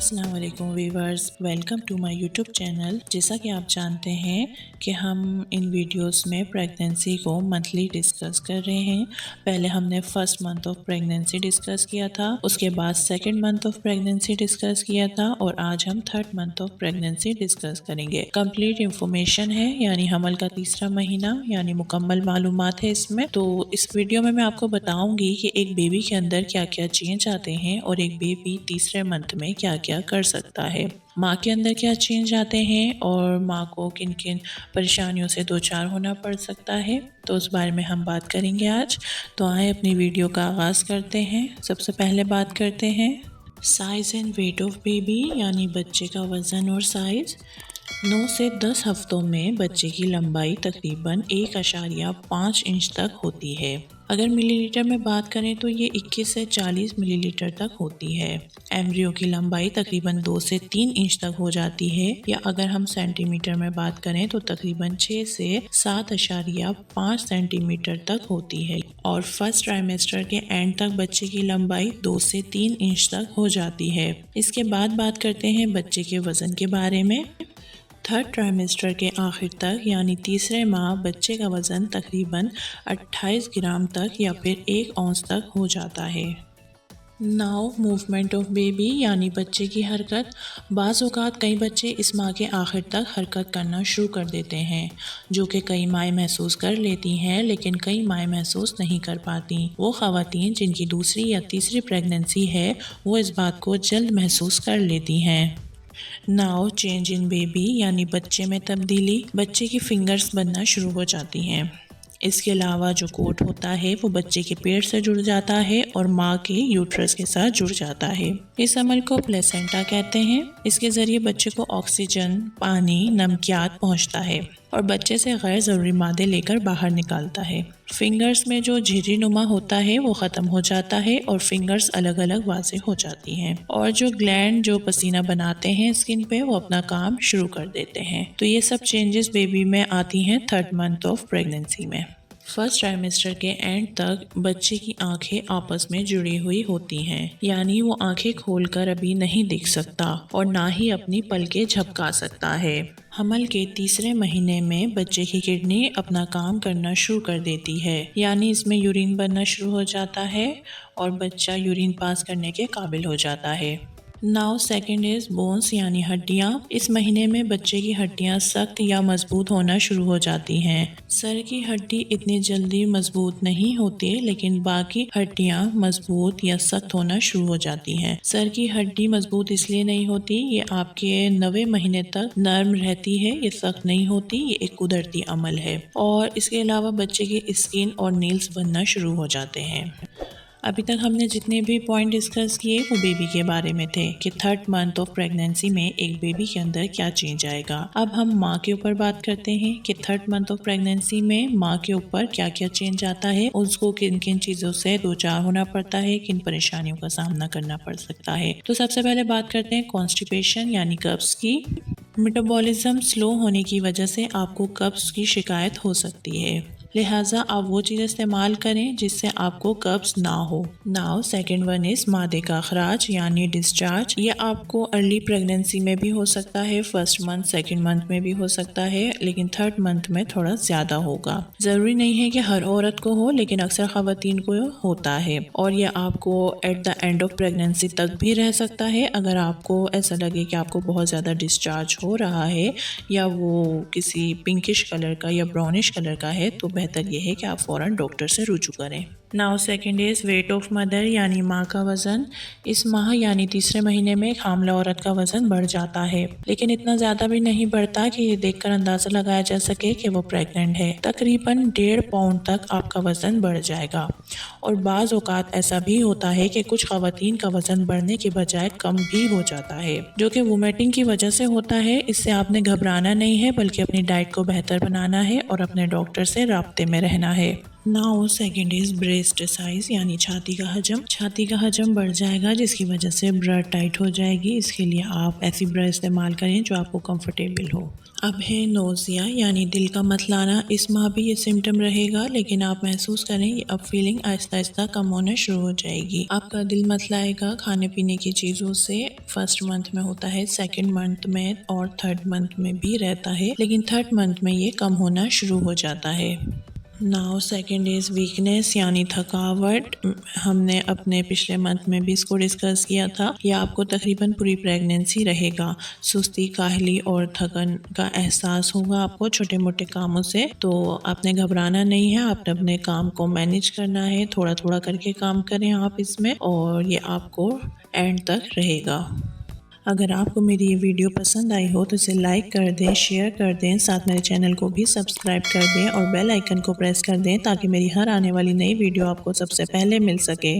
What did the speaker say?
السلام علیکم viewers, welcome to my YouTube channel. جیسا کہ آپ جانتے ہیں کہ ہم ان ویڈیوز میں پریگننسی کو منتھلی ڈسکس کر رہے ہیں۔ پہلے ہم نے first month of pregnancy discuss کیا تھا، اس کے بعد second month of pregnancy discuss کیا تھا، اور آج ہم third month of pregnancy discuss کریں گے۔ کمپلیٹ انفارمیشن ہے، یعنی حمل کا تیسرا مہینہ، یعنی مکمل معلومات ہے اس میں۔ تو اس ویڈیو میں آپ کو بتاؤں گی کہ ایک بیبی کے اندر کیا کیا چینج آتے ہیں اور ایک بیبی تیسرے منتھ میں کیا کیا کر سکتا ہے، ماں کے اندر کیا چینج آتے ہیں اور ماں کو کن کن پریشانیوں سے دوچار ہونا پڑ سکتا ہے، تو اس بارے میں ہم بات کریں گے آج۔ تو آئیں اپنی ویڈیو کا آغاز کرتے ہیں۔ سب سے پہلے بات کرتے ہیں size and weight of baby, یعنی بچے کا وزن اور سائز۔ 9 سے 10 ہفتوں میں بچے کی لمبائی تقریباً 1.5 انچ تک ہوتی ہے۔ اگر ملی لیٹر میں بات کریں تو یہ 21 سے 40 ملی لیٹر تک ہوتی ہے۔ ایمبریو کی لمبائی تقریباً 2 سے 3 انچ تک ہو جاتی ہے، یا اگر ہم سینٹی میٹر میں بات کریں تو تقریباً 6 سے 7.5 سینٹی میٹر تک ہوتی ہے، اور فرسٹ ٹرائمیسٹر کے اینڈ تک بچے کی لمبائی 2 سے 3 انچ تک ہو جاتی ہے۔ اس کے بعد بات کرتے ہیں بچے کے وزن کے بارے میں۔ تھرڈ ٹرائمیسٹر کے آخر تک، یعنی تیسرے ماہ، بچے کا وزن تقریباً 28 گرام تک یا پھر 1 اونس تک ہو جاتا ہے۔ ناؤ موومنٹ آف بیبی، یعنی بچے کی حرکت۔ بعض اوقات کئی بچے اس ماہ کے آخر تک حرکت کرنا شروع کر دیتے ہیں، جو کہ کئی مائیں محسوس کر لیتی ہیں، لیکن کئی مائیں محسوس نہیں کر پاتی۔ وہ خواتین جن کی دوسری یا تیسری پریگننسی ہے، وہ اس بات کو جلد محسوس کر لیتی ہیں۔ ناؤ چینج ان بیبی، یعنی بچے میں تبدیلی۔ بچے کی فنگرز بننا شروع ہو جاتی ہیں۔ اس کے علاوہ جو کوٹ ہوتا ہے وہ بچے کے پیٹ سے جڑ جاتا ہے اور ماں کے یوٹرس کے ساتھ جڑ جاتا ہے۔ اس عمل کو پلیسنٹا کہتے ہیں۔ اس کے ذریعے بچے کو آکسیجن، پانی، نمکیات پہنچتا ہے اور بچے سے غیر ضروری مادے لے کر باہر نکالتا ہے۔ فنگرز میں جو جھرری نما ہوتا ہے وہ ختم ہو جاتا ہے اور فنگرز الگ الگ واضح ہو جاتی ہیں، اور جو گلینڈ جو پسینہ بناتے ہیں اسکن پہ، وہ اپنا کام شروع کر دیتے ہیں۔ تو یہ سب چینجز بیبی میں آتی ہیں تھرڈ منتھ آف پریگننسی میں۔ فرسٹ ٹرائمیسٹر کے اینڈ تک بچے کی آنکھیں آپس میں جڑی ہوئی ہوتی ہیں، یعنی وہ آنکھیں کھول کر ابھی نہیں دیکھ سکتا اور نہ ہی اپنی پلکیں جھپکا سکتا ہے۔ حمل کے تیسرے مہینے میں بچے کی کڈنی اپنا کام کرنا شروع کر دیتی ہے، یعنی اس میں یورین بننا شروع ہو جاتا ہے اور بچہ یورین پاس کرنے کے قابل ہو جاتا ہے۔ ناؤ سیکنڈ از بونس، یعنی ہڈیاں۔ اس مہینے میں بچے کی ہڈیاں سخت یا مضبوط ہونا شروع ہو جاتی ہیں۔ سر کی ہڈی اتنی جلدی مضبوط نہیں ہوتی، لیکن باقی ہڈیاں مضبوط یا سخت ہونا شروع ہو جاتی ہیں۔ سر کی ہڈی مضبوط اس لیے نہیں ہوتی، یہ آپ کے 9ویں مہینے تک نرم رہتی ہے، یہ سخت نہیں ہوتی، یہ ایک قدرتی عمل ہے۔ اور اس کے علاوہ بچے کی اسکن اور نیلز بننا شروع ہو جاتے ہیں۔ ابھی تک ہم نے جتنے بھی پوائنٹ ڈسکس کیے وہ بیبی کے بارے میں تھے کہ تھرڈ منتھ آف پریگننسی میں ایک بیبی کے اندر کیا چینج آئے گا۔ اب ہم ماں کے اوپر بات کرتے ہیں کہ تھرڈ منتھ آف پریگننسی میں ماں کے اوپر کیا کیا چینج آتا ہے، اس کو کن کن چیزوں سے دوچار ہونا پڑتا ہے، کن پریشانیوں کا سامنا کرنا پڑ سکتا ہے۔ تو سب سے پہلے بات کرتے ہیں کانسٹیپیشن، یعنی قبض کی۔ میٹابولزم سلو ہونے کی وجہ سے آپ کو قبض کی شکایت ہو سکتی ہے، لہٰذا آپ وہ چیز استعمال کریں جس سے آپ کو قبض نہ ہو۔ ناؤ سیکنڈ ون از مادے کا اخراج، یعنی ڈسچارج۔ یہ آپ کو ارلی پریگننسی میں بھی ہو سکتا ہے، فرسٹ منتھ سیکنڈ منتھ میں بھی ہو سکتا ہے، لیکن تھرڈ منتھ میں تھوڑا زیادہ ہوگا۔ ضروری نہیں ہے کہ ہر عورت کو ہو، لیکن اکثر خواتین کو ہوتا ہے، اور یہ آپ کو at the end of pregnancy تک بھی رہ سکتا ہے۔ اگر آپ کو ایسا لگے کہ آپ کو بہت زیادہ ڈسچارج ہو رہا ہے، یا وہ کسی پنکش کلر کا یا براؤنش کلر کا ہے، تو بہتر یہ ہے کہ آپ فوراً ڈاکٹر سے رجوع کریں۔ Now second is weight of mother, یعنی ماں کا وزن۔ اس ماہ یعنی تیسرے مہینے میں ایک حاملہ عورت کا وزن بڑھ جاتا ہے، لیکن اتنا زیادہ بھی نہیں بڑھتا کہ یہ دیکھ کر اندازہ لگایا جا سکے کہ وہ پریگننٹ ہے۔ تقریباً 1.5 پاؤنڈ تک آپ کا وزن بڑھ جائے گا، اور بعض اوقات ایسا بھی ہوتا ہے کہ کچھ خواتین کا وزن بڑھنے کے بجائے کم بھی ہو جاتا ہے، جو کہ وومیٹنگ کی وجہ سے ہوتا ہے۔ اس سے آپ نے گھبرانا نہیں ہے، بلکہ اپنی ڈائٹ کو بہتر بنانا ہے اور اپنے ڈاکٹر سے رابطے میں رہنا ہے۔ Now second is breast size, یعنی چھاتی کا حجم۔ چھاتی کا حجم بڑھ جائے گا جس کی وجہ سے برا ٹائٹ ہو جائے گی۔ اس کے لیے آپ ایسی برا استعمال کریں جو آپ کو کمفرٹیبل ہو۔ اب ہے نوزیا یعنی دل کا متلانا. اس ماہ بھی یہ سمٹم رہے گا، لیکن آپ محسوس کریں یہ اب فیلنگ آہستہ آہستہ کم ہونا شروع ہو جائے گی. آپ کا دل متلائے گا کھانے پینے کی چیزوں سے. فرسٹ منتھ میں ہوتا ہے، سیکنڈ منتھ میں اور تھرڈ منتھ میں بھی رہتا ہے، لیکن تھرڈ منتھ میں یہ کم ہونا شروع ہو جاتا ہے. ناؤ سیکنڈ از ویکنیس یعنی تھکاوٹ. ہم نے اپنے پچھلے منتھ میں بھی اس کو ڈسکس کیا تھا. یہ آپ کو تقریباً پوری پریگنینسی رہے گا. سستی، کاہلی اور تھکن کا احساس ہوگا آپ کو چھوٹے موٹے کاموں سے. تو آپ نے گھبرانا نہیں ہے، آپ نے اپنے کام کو مینیج کرنا ہے. تھوڑا تھوڑا کر کے کام کریں آپ اس میں، اور یہ آپ کو اینڈ تک رہے گا. اگر آپ کو میری یہ ویڈیو پسند آئی ہو تو اسے لائک کر دیں، شیئر کر دیں، ساتھ میرے چینل کو بھی سبسکرائب کر دیں اور بیل آئیکن کو پریس کر دیں تاکہ میری ہر آنے والی نئی ویڈیو آپ کو سب سے پہلے مل سکے.